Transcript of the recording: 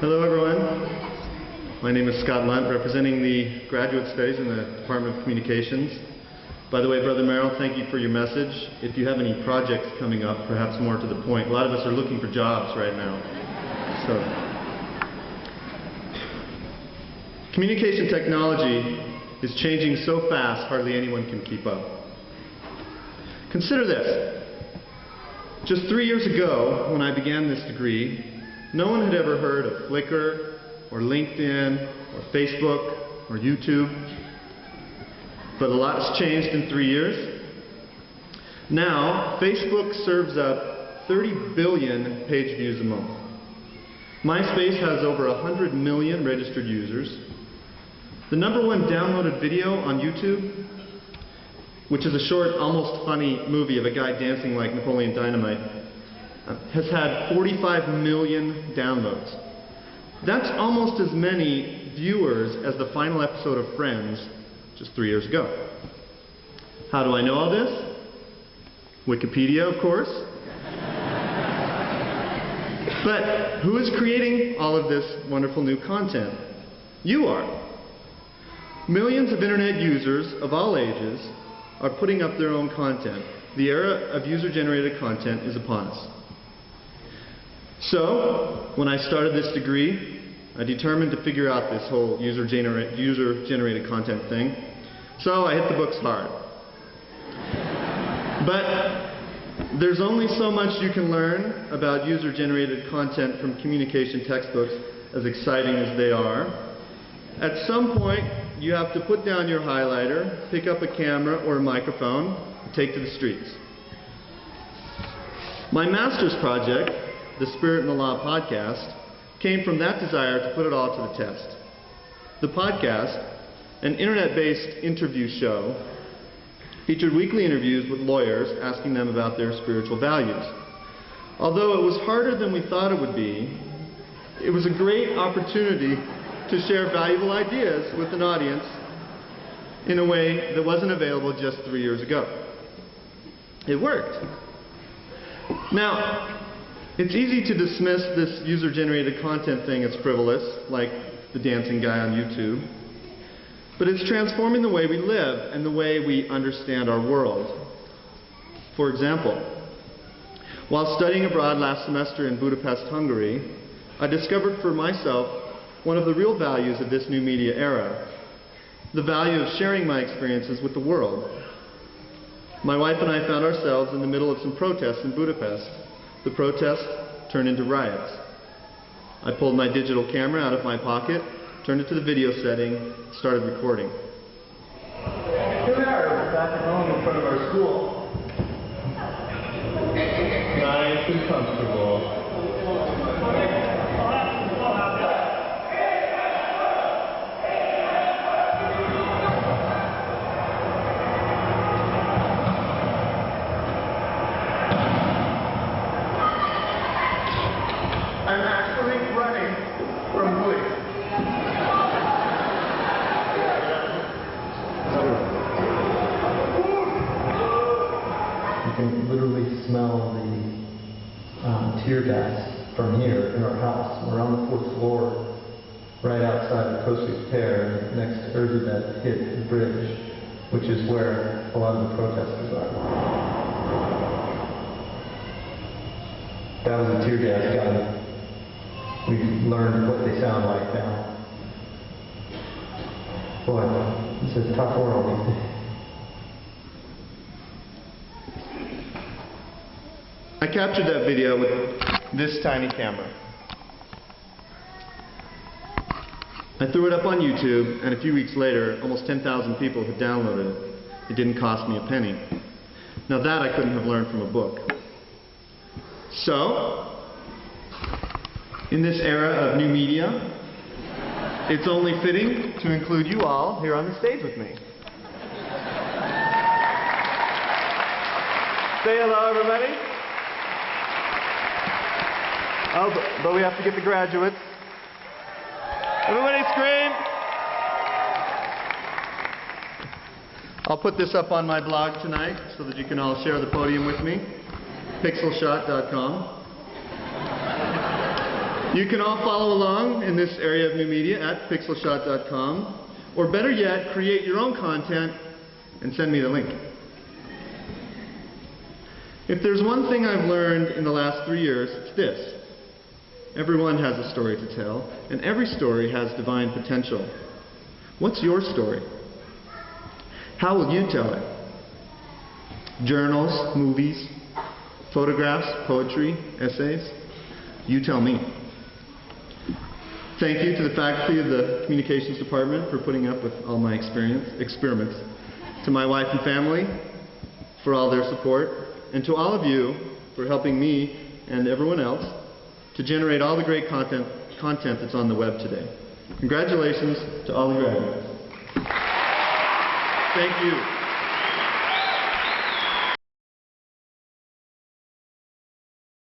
Hello everyone. My name is Scott Lunt, representing the graduate studies in the Department of Communications. By the way, Brother Merrill, thank you for your message. If you have any projects coming up, perhaps more to the point, a lot of us are looking for jobs right now. Communication technology is changing so fast, hardly anyone can keep up. Consider this. Just 3 years ago, when I began this degree, no one had ever heard of Flickr, or LinkedIn, or Facebook, or YouTube. But a lot has changed in 3 years. Now, Facebook serves up 30 billion page views a month. MySpace has over 100 million registered users. The #1 downloaded video on YouTube, which is a short, almost funny movie of a guy dancing like Napoleon Dynamite, has had 45 million downloads. That's almost as many viewers as the final episode of Friends just 3 years ago. How do I know all this? Wikipedia, of course. But who is creating all of this wonderful new content? You are. Millions of internet users of all ages are putting up their own content. The era of user-generated content is upon us. So, when I started this degree, I determined to figure out this whole user-generated content thing. So I hit the books hard. But there's only so much you can learn about user-generated content from communication textbooks, as exciting as they are. At some point, you have to put down your highlighter, pick up a camera or a microphone, and take to the streets. My master's project, the Spirit and the Law podcast, came from that desire to put it all to the test. The podcast, an internet-based interview show, featured weekly interviews with lawyers asking them about their spiritual values. Although it was harder than we thought it would be, it was a great opportunity to share valuable ideas with an audience in a way that wasn't available just 3 years ago. It worked. Now, it's easy to dismiss this user-generated content thing as frivolous, like the dancing guy on YouTube. But it's transforming the way we live and the way we understand our world. For example, while studying abroad last semester in Budapest, Hungary, I discovered for myself one of the real values of this new media era, the value of sharing my experiences with the world. My wife and I found ourselves in the middle of some protests in Budapest. The protests turned into riots. I pulled my digital camera out of my pocket, turned it to the video setting, started recording. Here we are, back at home in front of our school. Nice and comfortable. I'm actually running from police. You can literally smell the tear gas from here in our house. We're on the 4th floor, right outside of Kossuth tér, next to Erzsébet hit bridge, which is where a lot of the protesters are. That was a tear gas gun. We've learned what they sound like now. Boy, it's a tough world these days. I captured that video with this tiny camera. I threw it up on YouTube, and a few weeks later, almost 10,000 people had downloaded it. It didn't cost me a penny. Now that I couldn't have learned from a book. So, in this era of new media, it's only fitting to include you all here on the stage with me. Say hello, everybody. Oh, but we have to get the graduates. Everybody scream. I'll put this up on my blog tonight so that you can all share the podium with me. Pixelshot.com. You can all follow along in this area of new media at pixelshot.com, or better yet, create your own content and send me the link. If there's one thing I've learned in the last 3 years, it's this. Everyone has a story to tell, and every story has divine potential. What's your story? How will you tell it? Journals, movies, photographs, poetry, essays? You tell me. Thank you to the faculty of the Communications Department for putting up with all my experiments. To my wife and family for all their support, and to all of you for helping me and everyone else to generate all the great content that's on the web today. Congratulations to all the graduates. Thank you.